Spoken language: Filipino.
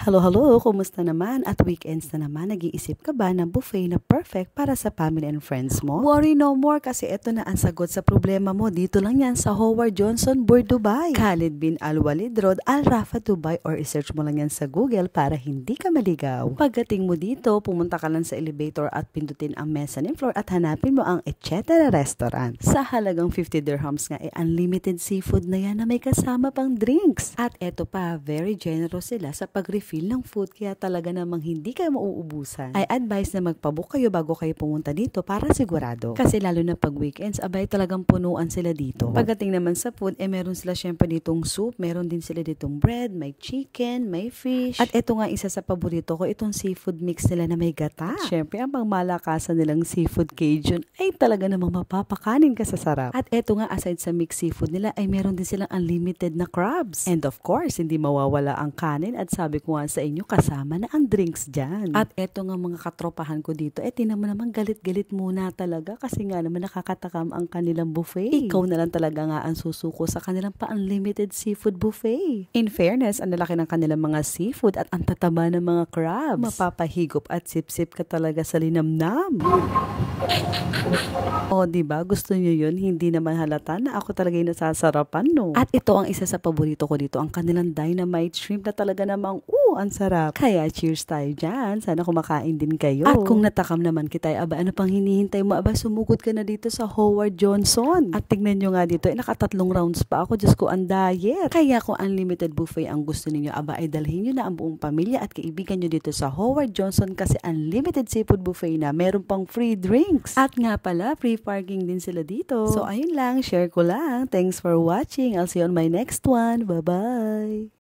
Hello, hello! Kumusta naman? At weekends na naman, nag-iisip ka ba ng buffet na perfect para sa family and friends mo? Worry no more kasi ito na ang sagot sa problema mo. Dito lang yan sa Howard Johnson Burj Dubai. Khalid bin Al Walid Road, Al Rafa Dubai, or isearch mo lang yan sa Google para hindi ka maligaw. Pagdating mo dito, pumunta ka lang sa elevator at pindutin ang mezzanine floor at hanapin mo ang Etc. Restaurant. Sa halagang 50 dirhams nga, unlimited seafood na yan na may kasama pang drinks. At eto pa, very generous sila sa pag-refill ng food, kaya talaga namang hindi kayo mauubusan. I advise na magpabook kayo bago kayo pumunta dito para sigurado. Kasi lalo na pag weekends, abay talagang punuan sila dito. Pagdating naman sa food, meron sila syempre ditong soup, meron din sila ditong bread, may chicken, may fish. At ito nga isa sa paborito ko, itong seafood mix nila na may gata. At syempre, ang pangmalakasan nilang seafood Cajun ay talaga namang mapapakanin ka sa sarap. At ito nga, aside sa mixed seafood nila, ay meron din silang unlimited na crabs. And of course, hindi mawawala ang kanin at sabi ko nga sa inyo, kasama na ang drinks dyan. At eto nga mga katropahan ko dito, tinan mo naman galit-galit muna talaga kasi nga naman nakakatakam ang kanilang buffet. Ikaw na lang talaga nga ang susuko sa kanilang pa-unlimited seafood buffet. In fairness, ang lalaki ng kanilang mga seafood at ang tataba ng mga crabs. Mapapahigop at sip-sip ka talaga sa linamnam. O, diba? Gusto nyo yun? Hindi naman halata na ako talaga yung nasasarapan, no? At ito ang isa sa paborito ko dito, ang kanilang dynamite shrimp na talaga namang, ang sarap. Kaya cheers tayo dyan. Sana kumakain din kayo. At kung natakam naman kita, aba, ano pang hinihintay mo? Aba, sumugod ka na dito sa Howard Johnson. At tignan nyo nga dito, nakatatlong rounds pa ako. Diyos ko, ang diet. Kaya kung unlimited buffet ang gusto ninyo, aba, ay dalhin nyo na ang buong pamilya at kaibigan nyo dito sa Howard Johnson kasi unlimited seafood buffet na. Meron pang free drinks. At nga pala, free parking din sila dito. So, ayun lang. Share ko lang. Thanks for watching. I'll see you on my next one. Bye-bye.